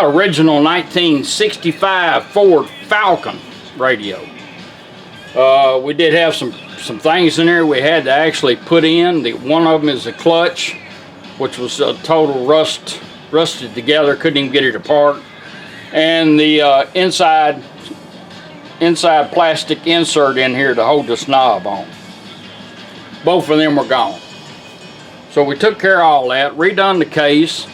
got original 1965 Ford Falcon radio. We did have some things in there we had to actually put in. One of them is the clutch, which was a total rusted together, couldn't even get it apart. And the inside plastic insert in here to hold this knob on. Both of them were gone. So we took care of all that, redone the case,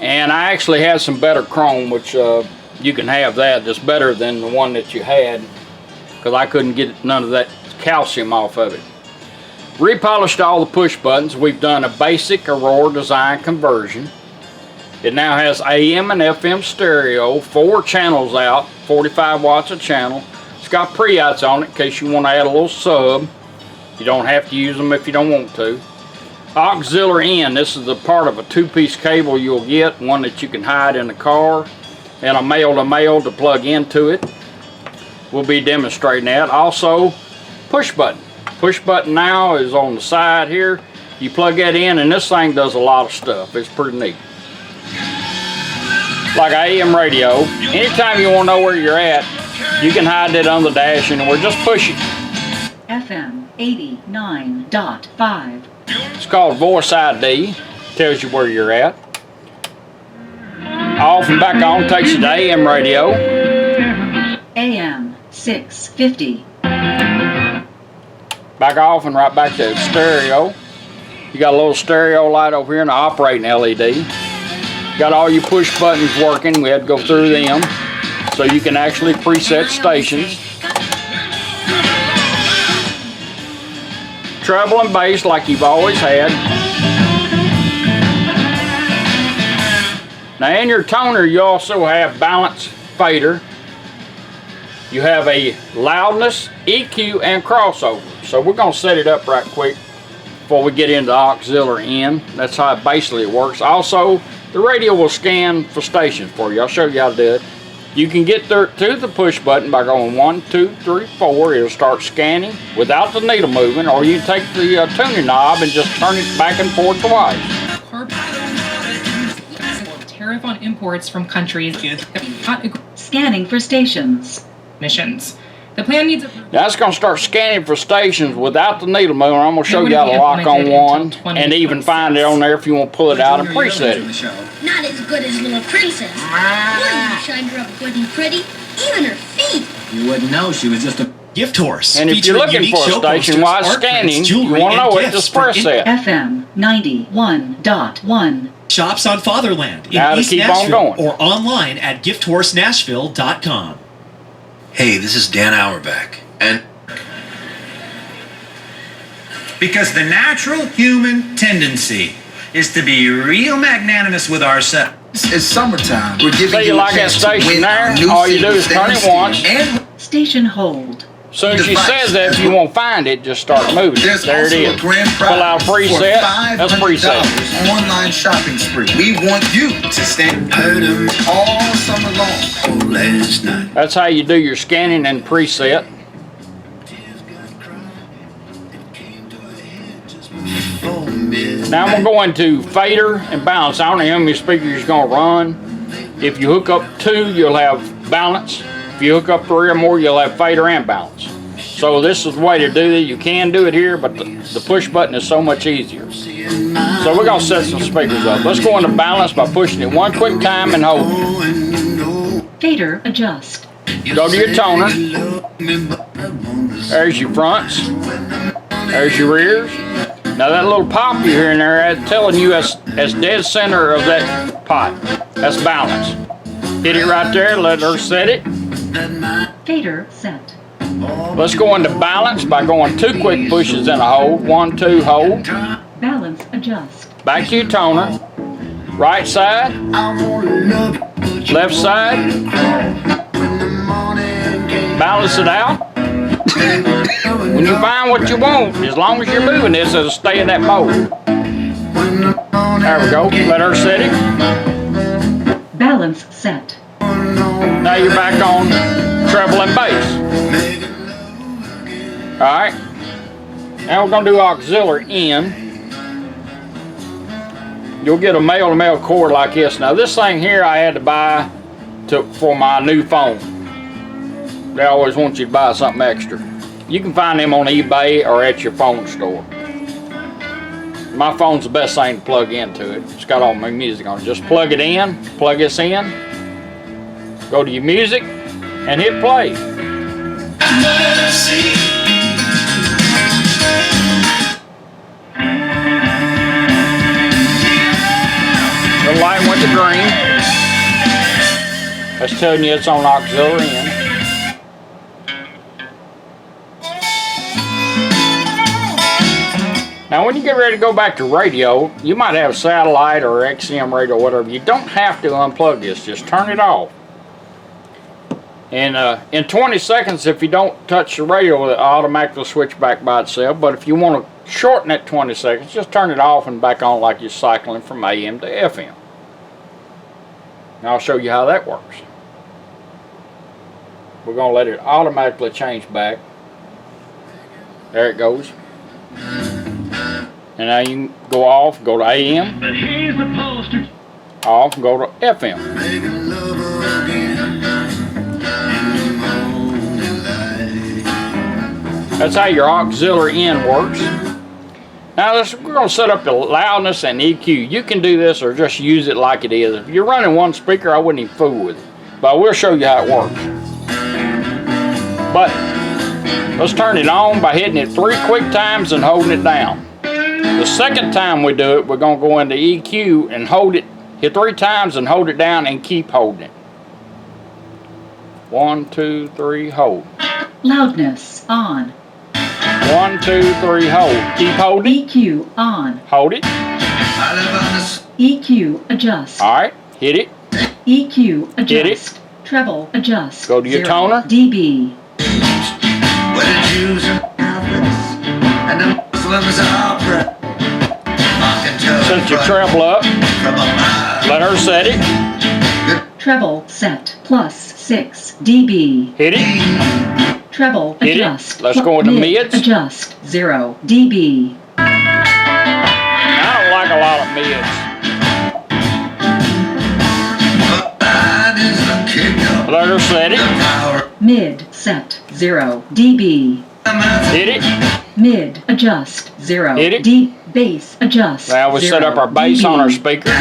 and I actually had some better chrome, which you can have that. That's better than the one that you had, because I couldn't get none of that calcium off of it. Repolished all the push buttons. We've done a basic Aurora Design conversion. It now has AM and FM stereo, 4 channels out, 45 watts a channel. It's got pre-outs on it in case you want to add a little sub. You don't have to use them if you don't want to. Auxiliary in, this is the part of a 2-piece cable you'll get, one that you can hide in the car, and a male-to-male to plug into it. We'll be demonstrating that. Also, push button. Push button now is on the side here. You plug that in and this thing does a lot of stuff. It's pretty neat. Like an AM radio, anytime you want to know where you're at, you can hide that on the dash and we're just pushing. FM 89.5. It's called Voice ID. Tells you where you're at. Off and back on takes you to AM radio. AM 650. Back off and right back to stereo. You got a little stereo light over here and an operating LED. Got all your push buttons working. We had to go through them so you can actually preset stations. Treble and bass like you've always had. Now in your toner you also have balance fader. You have a loudness, EQ, and crossover. So we're going to set it up right quick before we get into auxiliary in. That's how it basically works. Also, the radio will scan for stations for you. I'll show you how to do it. You can get there to the push button by going 1, 2, 3, 4. It'll start scanning without the needle moving, or you take the tuning knob and just turn it back and forth twice. Tariff on imports from countries Scanning for stations. Missions. The plan needs a... Now it's going to start scanning for stations without the needle moving. I'm going to show you how to lock on one and even find it on there if you want to pull it out and preset it. Not as good as little princess. Boy, you shined her up good and pretty. Even her feet. You wouldn't know she was just a gift horse. And if you're looking for a station while scanning, you want to know it, just press that. FM 91.1. Shops on Fatherland in East Nashville or online at gifthorsenashville.com. Hey, this is Dan Auerbach, and because the natural human tendency is to be real magnanimous with ourselves. It's summertime. We're giving so you like that station there? All you do is turn it once. Station hold. So as she says that, if you won't find it, just start moving. There it is. Pull out a preset. That's preset. Online shopping spree. We want you to stand all summer long. Last night. That's how you do your scanning and preset. Now I'm going to go into fader and balance. I don't know how many speakers you're going to run. If you hook up 2, you'll have balance. If you hook up 3 or more, you'll have fader and balance. So this is the way to do it. You can do it here, but the push button is so much easier. So we're going to set some speakers up. Let's go into balance by pushing it one quick time and hold it. Fader adjust. Go to your toner. There's your fronts. There's your rears. Now that little pop you hear in there, that's telling you as dead center of that pot. That's balance. Hit it right there, let her set it. Fader set. Let's go into balance by going 2 quick pushes and a hold. 1, 2, hold. Balance adjust. Back to your toner. Right side. Left side. Balance it out. When you find what you want, as long as you're moving this, it'll stay in that mode. There we go. Let her set it. Balance set. Now you're back on treble and bass. Alright. Now we're going to do auxiliary in. you'll get a male-to-male cord like this. Now this thing here I had to buy for my new phone. They always want you to buy something extra. You can find them on eBay or at your phone store. My phone's the best thing to plug into it. It's got all my music on it. Just plug it in, plug this in, go to your music, and hit play. The light went to green. That's telling you it's on auxiliary in. Now when you get ready to go back to radio, you might have satellite or XM radio or whatever. You don't have to unplug this, just turn it off. And in 20 seconds, if you don't touch the radio, it'll automatically switch back by itself. But if you want to shorten that 20 seconds, just turn it off and back on like you're cycling from AM to FM. And I'll show you how that works. We're going to let it automatically change back. There it goes. And now you can go off, go to AM. Off, and go to FM. That's how your auxiliary in works. Now we're going to set up the loudness and EQ. You can do this or just use it like it is. If you're running one speaker, I wouldn't even fool with it. But we'll show you how it works. But let's turn it on by hitting it 3 quick times and holding it down. The second time we do it, we're going to go into EQ and hold it, hit 3 times and hold it down and keep holding it. 1, 2, 3, hold. Loudness on. 1, 2, 3, hold. Keep holding. EQ on. Hold it. EQ adjust. Alright, hit it. EQ adjust. Hit it. Treble adjust. Go to your 0 toner. dB. Set your treble up. Let her set it. Treble set plus 6 dB. Hit it. Treble Hit adjust. it. Let's go into mids. Adjust 0 dB. I don't like a lot of mids. Let her set it. Mid set 0 dB. Hit it. Mid adjust 0 Hit it. D bass adjust. Now we set up our bass dB. on our speakers.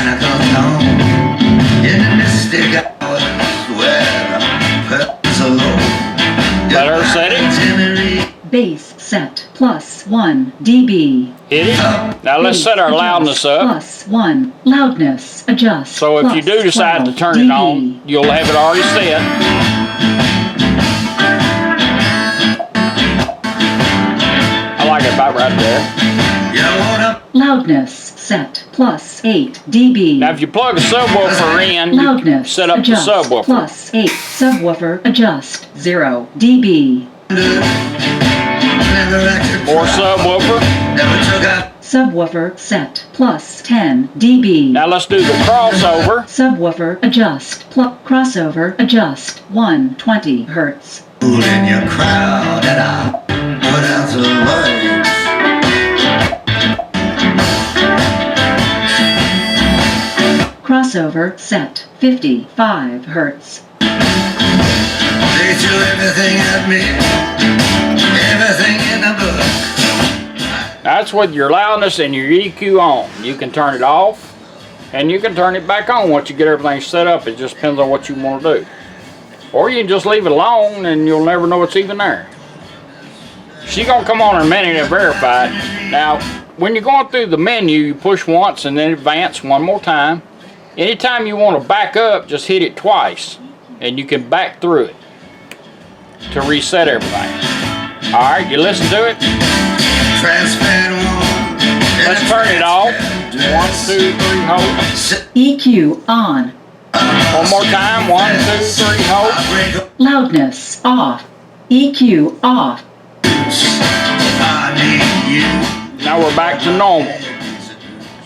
Let her set it. Bass set plus 1 dB. Hit it. Now let's set our loudness up. Plus 1 loudness adjust. So if you plus do decide to 12 turn it on, dB. you'll have it already set. I like it about right there. Loudness set plus 8 dB. Now if you plug a subwoofer in, you Loudness set up the adjust subwoofer. plus 8 subwoofer adjust 0 dB. More subwoofer. Subwoofer set plus 10 dB. Now let's do the crossover. Subwoofer adjust plus crossover adjust 120 hertz. In your crowd and I put out the lights. Crossover set 55 hertz. They threw everything at me, everything in the book. That's with your loudness and your EQ on. You can turn it off and you can turn it back on once you get everything set up. It just depends on what you want to do. Or you can just leave it alone and you'll never know it's even there. She's going to come on in a minute and verify it. Now, when you're going through the menu, you push once and then advance one more time. Anytime you want to back up, just hit it twice and you can back through it to reset everything. Alright, you listen to it. Let's turn it off. 1, 2, 3, hold. EQ on. One more time. 1, 2, 3, hold. Loudness off. EQ off. Now we're back to normal.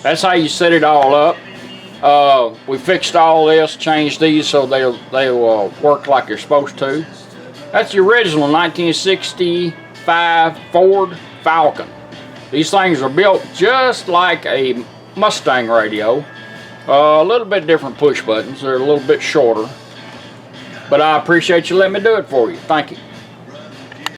That's how you set it all up. We fixed all this, changed these so they'll work like they're supposed to. That's the original 1965 Ford Falcon. These things are built just like a Mustang radio. A little bit different push buttons. They're a little bit shorter. But I appreciate you letting me do it for you. Thank you.